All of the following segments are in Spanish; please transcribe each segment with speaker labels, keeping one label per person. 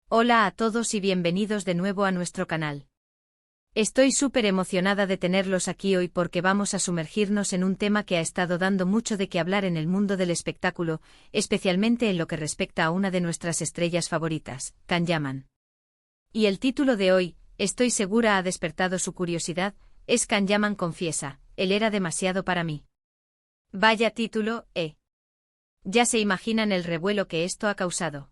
Speaker 1: Hola a todos y bienvenidos de nuevo a nuestro canal. Estoy súper emocionada de tenerlos aquí hoy porque vamos a sumergirnos en un tema que ha estado dando mucho de qué hablar en el mundo del espectáculo, especialmente en lo que respecta a una de nuestras estrellas favoritas, Can Yaman. Y el título de hoy, estoy segura ha despertado su curiosidad, es Can Yaman confiesa, él era demasiado para mí. Vaya título, Ya se imaginan el revuelo que esto ha causado.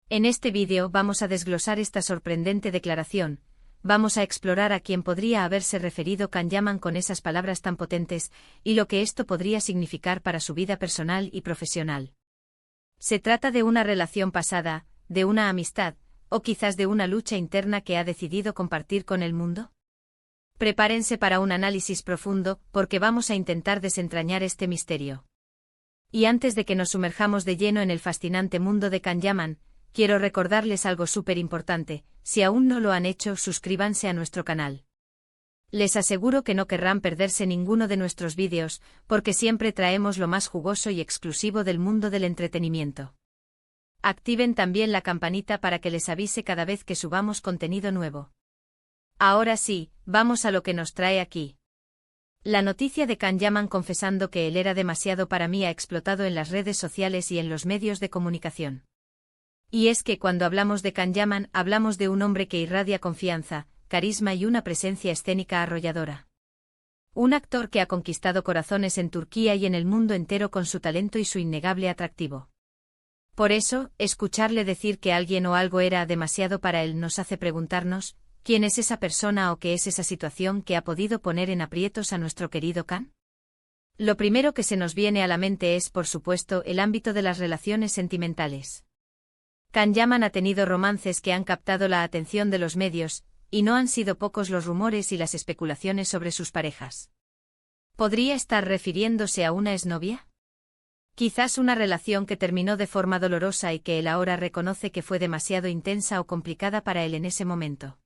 Speaker 1: En este vídeo vamos a desglosar esta sorprendente declaración, vamos a explorar a quién podría haberse referido Can Yaman con esas palabras tan potentes, y lo que esto podría significar para su vida personal y profesional. ¿Se trata de una relación pasada, de una amistad, o quizás de una lucha interna que ha decidido compartir con el mundo? Prepárense para un análisis profundo, porque vamos a intentar desentrañar este misterio. Y antes de que nos sumerjamos de lleno en el fascinante mundo de Can Yaman, quiero recordarles algo súper importante, si aún no lo han hecho, suscríbanse a nuestro canal. Les aseguro que no querrán perderse ninguno de nuestros vídeos, porque siempre traemos lo más jugoso y exclusivo del mundo del entretenimiento. Activen también la campanita para que les avise cada vez que subamos contenido nuevo. Ahora sí, vamos a lo que nos trae aquí. La noticia de Can Yaman confesando que él era demasiado para mí ha explotado en las redes sociales y en los medios de comunicación. Y es que cuando hablamos de Can Yaman hablamos de un hombre que irradia confianza, carisma y una presencia escénica arrolladora. Un actor que ha conquistado corazones en Turquía y en el mundo entero con su talento y su innegable atractivo. Por eso, escucharle decir que alguien o algo era demasiado para él nos hace preguntarnos, ¿quién es esa persona o qué es esa situación que ha podido poner en aprietos a nuestro querido Can? Lo primero que se nos viene a la mente es, por supuesto, el ámbito de las relaciones sentimentales. Can Yaman ha tenido romances que han captado la atención de los medios, y no han sido pocos los rumores y las especulaciones sobre sus parejas. ¿Podría estar refiriéndose a una exnovia? Quizás una relación que terminó de forma dolorosa y que él ahora reconoce que fue demasiado intensa o complicada para él en ese momento.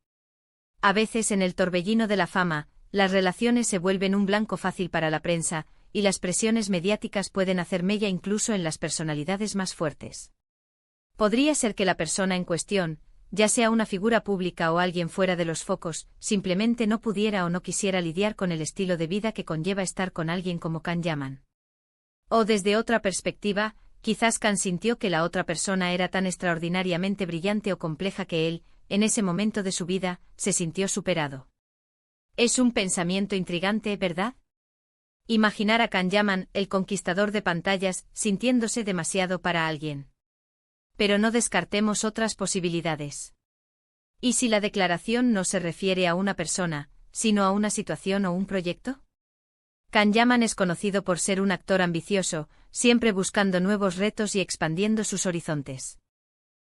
Speaker 1: A veces en el torbellino de la fama, las relaciones se vuelven un blanco fácil para la prensa, y las presiones mediáticas pueden hacer mella incluso en las personalidades más fuertes. Podría ser que la persona en cuestión, ya sea una figura pública o alguien fuera de los focos, simplemente no pudiera o no quisiera lidiar con el estilo de vida que conlleva estar con alguien como Can Yaman. O desde otra perspectiva, quizás Can sintió que la otra persona era tan extraordinariamente brillante o compleja que él, en ese momento de su vida, se sintió superado. Es un pensamiento intrigante, ¿verdad? Imaginar a Can Yaman, el conquistador de pantallas, sintiéndose demasiado para alguien. Pero no descartemos otras posibilidades. ¿Y si la declaración no se refiere a una persona, sino a una situación o un proyecto? Can Yaman es conocido por ser un actor ambicioso, siempre buscando nuevos retos y expandiendo sus horizontes.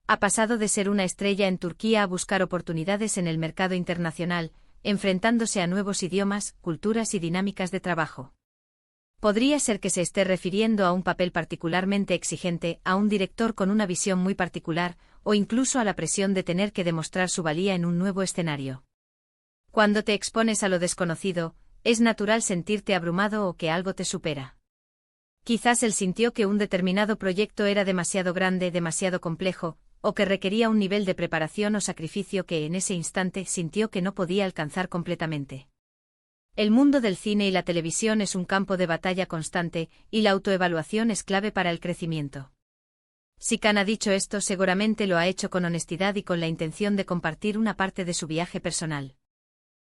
Speaker 1: Ha pasado de ser una estrella en Turquía a buscar oportunidades en el mercado internacional, enfrentándose a nuevos idiomas, culturas y dinámicas de trabajo. Podría ser que se esté refiriendo a un papel particularmente exigente, a un director con una visión muy particular, o incluso a la presión de tener que demostrar su valía en un nuevo escenario. Cuando te expones a lo desconocido, es natural sentirte abrumado o que algo te supera. Quizás él sintió que un determinado proyecto era demasiado grande, demasiado complejo, o que requería un nivel de preparación o sacrificio que en ese instante sintió que no podía alcanzar completamente. El mundo del cine y la televisión es un campo de batalla constante, y la autoevaluación es clave para el crecimiento. Si Can ha dicho esto, seguramente lo ha hecho con honestidad y con la intención de compartir una parte de su viaje personal.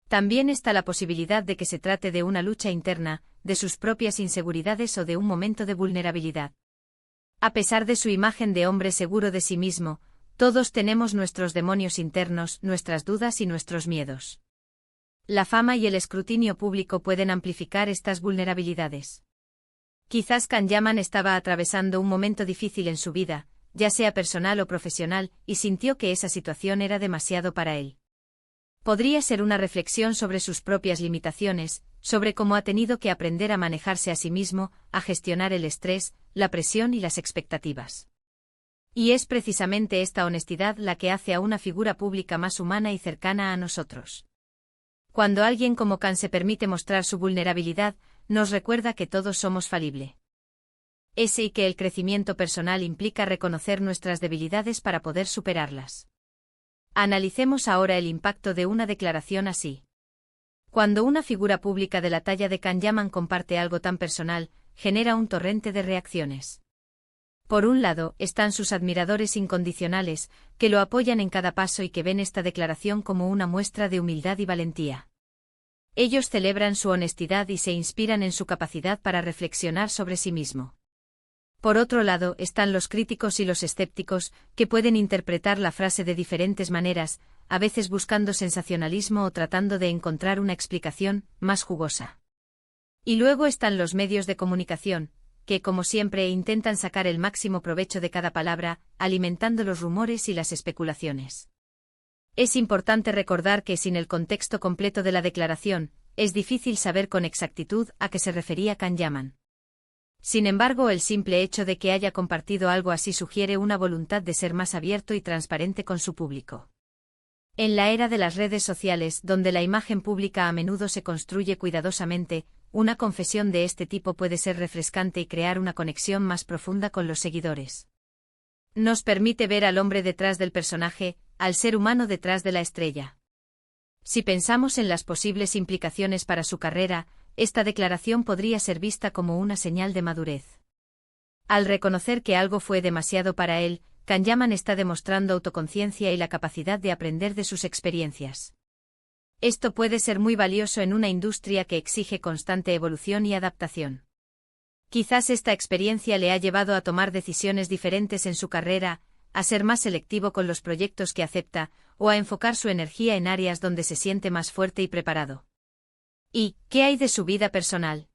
Speaker 1: También está la posibilidad de que se trate de una lucha interna, de sus propias inseguridades o de un momento de vulnerabilidad. A pesar de su imagen de hombre seguro de sí mismo, todos tenemos nuestros demonios internos, nuestras dudas y nuestros miedos. La fama y el escrutinio público pueden amplificar estas vulnerabilidades. Quizás Can Yaman estaba atravesando un momento difícil en su vida, ya sea personal o profesional, y sintió que esa situación era demasiado para él. Podría ser una reflexión sobre sus propias limitaciones, sobre cómo ha tenido que aprender a manejarse a sí mismo, a gestionar el estrés, la presión y las expectativas. Y es precisamente esta honestidad la que hace a una figura pública más humana y cercana a nosotros. Cuando alguien como Can se permite mostrar su vulnerabilidad, nos recuerda que todos somos falibles. Es y que el crecimiento personal implica reconocer nuestras debilidades para poder superarlas. Analicemos ahora el impacto de una declaración así. Cuando una figura pública de la talla de Can Yaman comparte algo tan personal, genera un torrente de reacciones. Por un lado, están sus admiradores incondicionales, que lo apoyan en cada paso y que ven esta declaración como una muestra de humildad y valentía. Ellos celebran su honestidad y se inspiran en su capacidad para reflexionar sobre sí mismo. Por otro lado, están los críticos y los escépticos, que pueden interpretar la frase de diferentes maneras, a veces buscando sensacionalismo o tratando de encontrar una explicación más jugosa. Y luego están los medios de comunicación, que como siempre intentan sacar el máximo provecho de cada palabra, alimentando los rumores y las especulaciones. Es importante recordar que sin el contexto completo de la declaración, es difícil saber con exactitud a qué se refería Can Yaman. Sin embargo, el simple hecho de que haya compartido algo así sugiere una voluntad de ser más abierto y transparente con su público. En la era de las redes sociales, donde la imagen pública a menudo se construye cuidadosamente, una confesión de este tipo puede ser refrescante y crear una conexión más profunda con los seguidores. Nos permite ver al hombre detrás del personaje, al ser humano detrás de la estrella. Si pensamos en las posibles implicaciones para su carrera, esta declaración podría ser vista como una señal de madurez. Al reconocer que algo fue demasiado para él, Can Yaman está demostrando autoconciencia y la capacidad de aprender de sus experiencias. Esto puede ser muy valioso en una industria que exige constante evolución y adaptación. Quizás esta experiencia le ha llevado a tomar decisiones diferentes en su carrera, a ser más selectivo con los proyectos que acepta, o a enfocar su energía en áreas donde se siente más fuerte y preparado. ¿Y qué hay de su vida personal?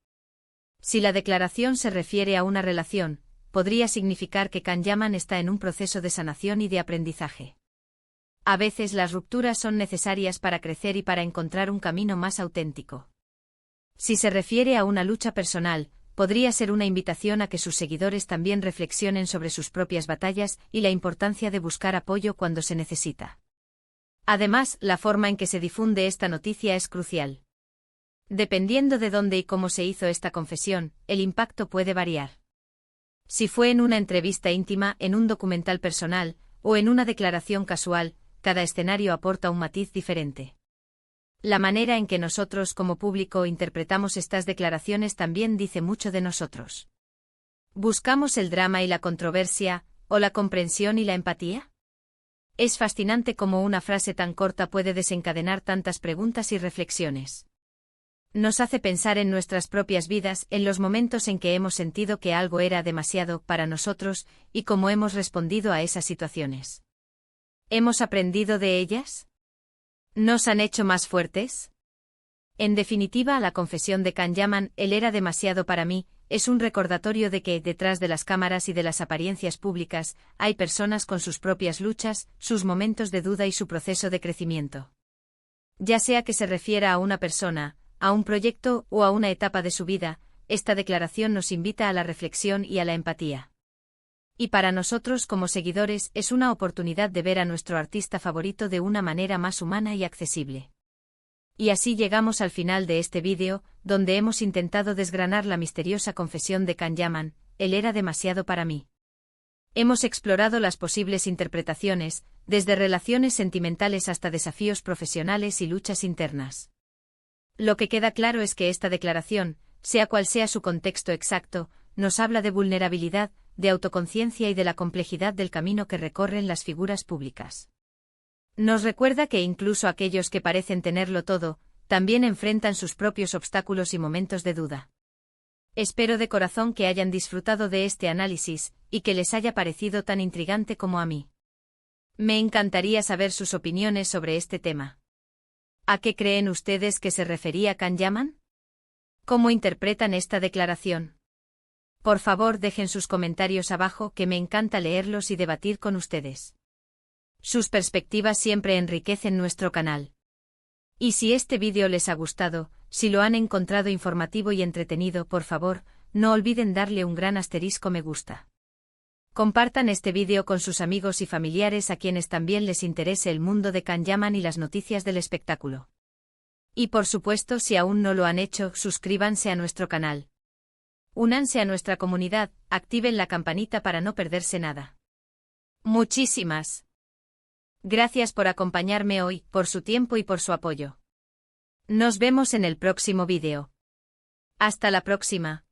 Speaker 1: Si la declaración se refiere a una relación, podría significar que Can Yaman está en un proceso de sanación y de aprendizaje. A veces las rupturas son necesarias para crecer y para encontrar un camino más auténtico. Si se refiere a una lucha personal, podría ser una invitación a que sus seguidores también reflexionen sobre sus propias batallas y la importancia de buscar apoyo cuando se necesita. Además, la forma en que se difunde esta noticia es crucial. Dependiendo de dónde y cómo se hizo esta confesión, el impacto puede variar. Si fue en una entrevista íntima, en un documental personal, o en una declaración casual, cada escenario aporta un matiz diferente. La manera en que nosotros como público interpretamos estas declaraciones también dice mucho de nosotros. ¿Buscamos el drama y la controversia, o la comprensión y la empatía? Es fascinante cómo una frase tan corta puede desencadenar tantas preguntas y reflexiones. Nos hace pensar en nuestras propias vidas, en los momentos en que hemos sentido que algo era demasiado para nosotros, y cómo hemos respondido a esas situaciones. ¿Hemos aprendido de ellas? ¿Nos han hecho más fuertes? En definitiva, la confesión de Can Yaman, él era demasiado para mí, es un recordatorio de que, detrás de las cámaras y de las apariencias públicas, hay personas con sus propias luchas, sus momentos de duda y su proceso de crecimiento. Ya sea que se refiera a una persona, a un proyecto o a una etapa de su vida, esta declaración nos invita a la reflexión y a la empatía. Y para nosotros como seguidores es una oportunidad de ver a nuestro artista favorito de una manera más humana y accesible. Y así llegamos al final de este vídeo, donde hemos intentado desgranar la misteriosa confesión de Can Yaman, él era demasiado para mí. Hemos explorado las posibles interpretaciones, desde relaciones sentimentales hasta desafíos profesionales y luchas internas. Lo que queda claro es que esta declaración, sea cual sea su contexto exacto, nos habla de vulnerabilidad, de autoconciencia y de la complejidad del camino que recorren las figuras públicas. Nos recuerda que incluso aquellos que parecen tenerlo todo, también enfrentan sus propios obstáculos y momentos de duda. Espero de corazón que hayan disfrutado de este análisis, y que les haya parecido tan intrigante como a mí. Me encantaría saber sus opiniones sobre este tema. ¿A qué creen ustedes que se refería Can Yaman? ¿Cómo interpretan esta declaración? Por favor, dejen sus comentarios abajo, que me encanta leerlos y debatir con ustedes. Sus perspectivas siempre enriquecen nuestro canal. Y si este vídeo les ha gustado, si lo han encontrado informativo y entretenido, por favor, no olviden darle un gran asterisco me gusta. Compartan este vídeo con sus amigos y familiares a quienes también les interese el mundo de Can Yaman y las noticias del espectáculo. Y por supuesto, si aún no lo han hecho, suscríbanse a nuestro canal. Únanse a nuestra comunidad, activen la campanita para no perderse nada. Muchísimas gracias por acompañarme hoy, por su tiempo y por su apoyo. Nos vemos en el próximo vídeo. Hasta la próxima.